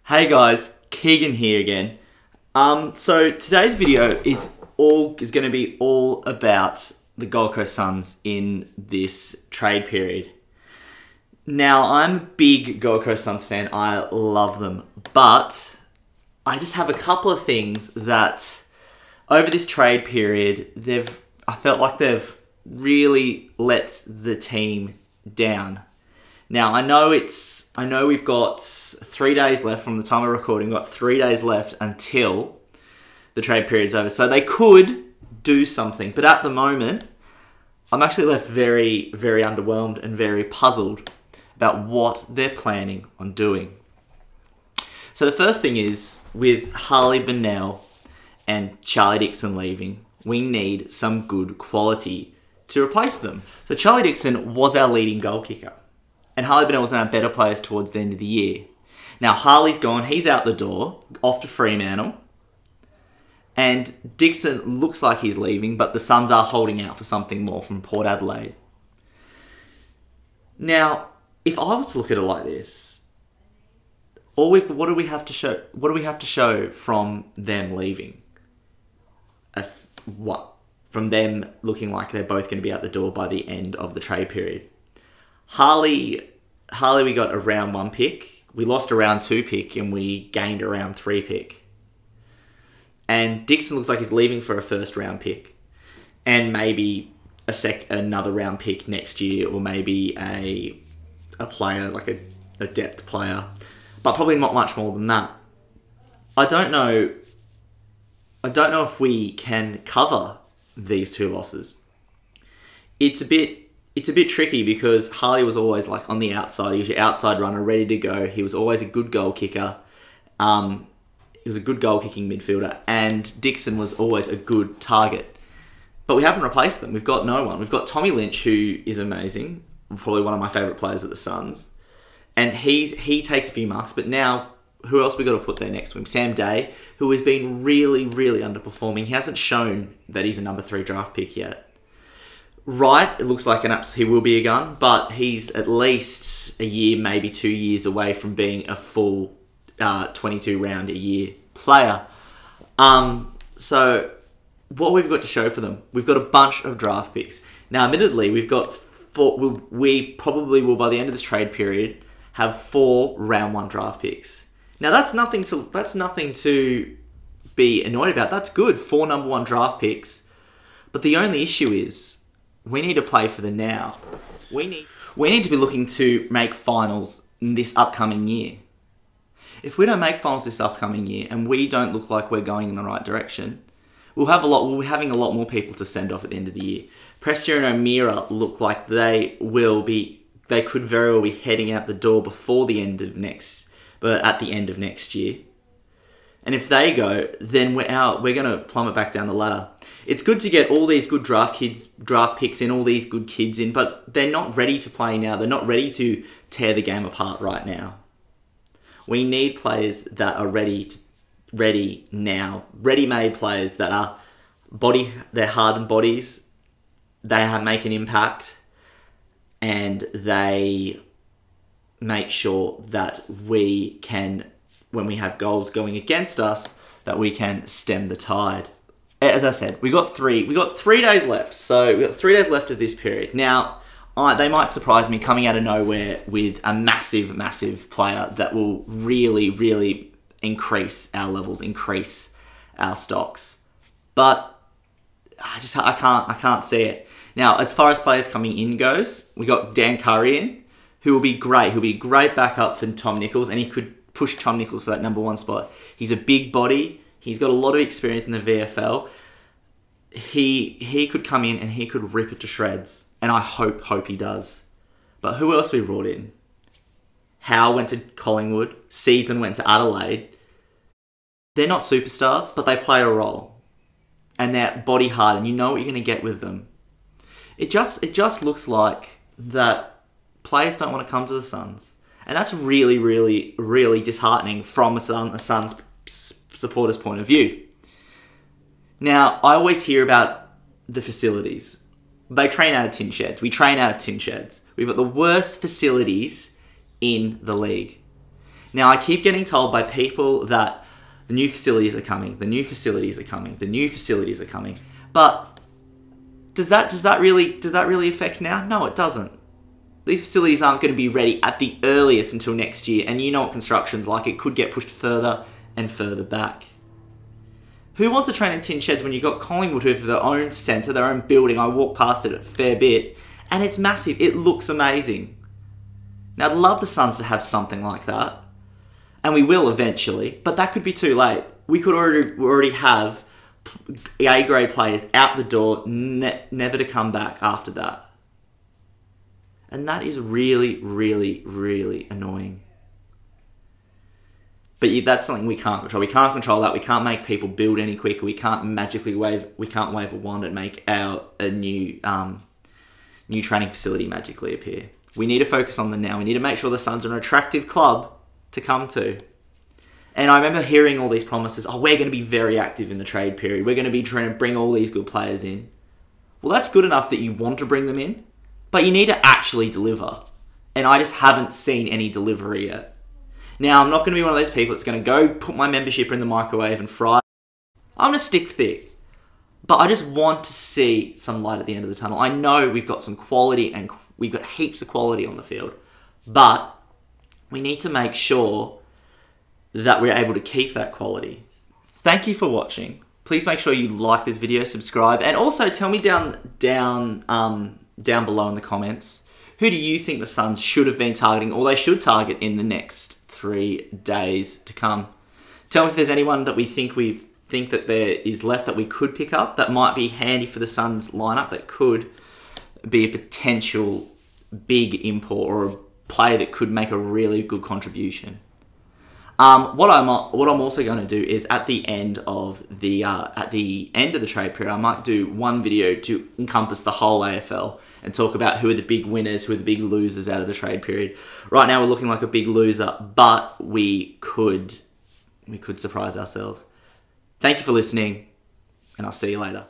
Hey guys, Keegan here again. So today's video is going to be all about the Gold Coast Suns in this trade period. Now, I'm a big Gold Coast Suns fan. I love them, but I just have a couple of things that over this trade period, I felt like they've really let the team down. Now, I know we've got 3 days left from the time of recording. We've got 3 days left until the trade period's over. So they could do something. But at the moment, I'm actually left very, very underwhelmed and very puzzled about what they're planning on doing. So the first thing is, with Bunnell and Charlie Dixon leaving, we need some good quality to replace them. So Charlie Dixon was our leading goal kicker. And Bunnell was one of our better players towards the end of the year. Now, Harley's gone. He's out the door, off to Fremantle. And Dixon looks like he's leaving, but the Suns are holding out for something more from Port Adelaide. Now, if I was to look at it like this, what do we have to show? What do we have to show from them leaving? From them looking like they're both going to be out the door by the end of the trade period. Harley, we got a round 1 pick. We lost a round 2 pick and we gained a round 3 pick. And Dixon looks like he's leaving for a first round pick. And maybe another round pick next year, or maybe a player, like a depth player. But probably not much more than that. I don't know if we can cover these two losses. It's a bit tricky because Harley was always like on the outside. He was your outside runner, ready to go. He was always a good goal kicker. He was a good goal kicking midfielder, and Dixon was always a good target. But we haven't replaced them. We've got no one. We've got Tommy Lynch, who is amazing, probably one of my favourite players at the Suns, and he takes a few marks. But now, who else we got to put there next to him? Sam Day, who has been really, really underperforming. He hasn't shown that he's a number 3 draft pick yet. Wright, it looks like he will be a gun, but he's at least a year, maybe 2 years away from being a full 22 round a year player. So what we've got to show for them, we've got a bunch of draft picks. Now, admittedly, we probably will, by the end of this trade period, have 4 round 1 draft picks. Now, that's nothing to be annoyed about. That's good, 4 number 1 draft picks. But the only issue is, we need to play for the now. We need to be looking to make finals in this upcoming year. If we don't make finals this upcoming year and we don't look like we're going in the right direction, we'll be having a lot more people to send off at the end of the year. Prestia and O'Meara look like they could very well be heading out the door before the end of at the end of next year. And if they go, then we're going to plummet back down the ladder. It's good to get all these good draft picks in, all these good kids in, but they're not ready to play now. They're not ready to tear the game apart right now. We need players that are ready now. Ready-made players that are they're hardened bodies, they make an impact, and they make sure that we can, when we have goals going against us, that we can stem the tide. As I said, we got 3 days left. So we got 3 days left of this period. Now, they might surprise me coming out of nowhere with a massive, massive player that will really, really increase our levels, increase our stocks. But I can't see it. Now, as far as players coming in goes, we got Dan Curry in, who will be great. He'll be a great backup for Tom Nichols, and he could push Tom Nichols for that number 1 spot. He's a big body. He's got a lot of experience in the VFL. He could come in and he could rip it to shreds. And I hope he does. But who else we brought in? Howe went to Collingwood. Seaton went to Adelaide. They're not superstars, but they play a role. And they're body hard, and you know what you're going to get with them. It just looks like that players don't want to come to the Suns. And that's really, really, really disheartening from a Suns supporter's point of view. Now, I always hear about the facilities. They train out of tin sheds. We train out of tin sheds. We've got the worst facilities in the league. Now, I keep getting told by people that the new facilities are coming, the new facilities are coming, the new facilities are coming. But does that really affect now? No, it doesn't. These facilities aren't going to be ready at the earliest until next year, and you know what construction's like. It could get pushed further and further back. Who wants to train in tin sheds when you've got Collingwood who have their own centre, their own building? I walk past it a fair bit, and it's massive. It looks amazing. Now, I'd love the Suns to have something like that, and we will eventually, but that could be too late. We could already have A-grade players out the door, never to come back after that. And that is really, really, really annoying. But that's something we can't control. We can't control that. We can't make people build any quicker. We can't magically wave a wand and make a new training facility magically appear. We need to focus on the now. We need to make sure the Suns are an attractive club to come to. And I remember hearing all these promises, oh, we're going to be very active in the trade period. We're going to be trying to bring all these good players in. Well, that's good enough that you want to bring them in, but you need to actually deliver. And I just haven't seen any delivery yet. Now, I'm not going to be one of those people that's going to go put my membership in the microwave and fry. I'm going to stick thick. But I just want to see some light at the end of the tunnel. I know we've got some quality and we've got heaps of quality on the field. But we need to make sure that we're able to keep that quality. Thank you for watching. Please make sure you like this video, subscribe, and also tell me down below in the comments, who do you think the Suns should have been targeting, or they should target in the next 3 days to come? Tell me if there's anyone that we think that there is left that we could pick up that might be handy for the Suns lineup, that could be a potential big import or a player that could make a really good contribution. What I'm also going to do is at the end of the trade period, I might do one video to encompass the whole AFL and talk about who are the big winners, who are the big losers out of the trade period. Right now, we're looking like a big loser, but we could surprise ourselves. Thank you for listening, and I'll see you later.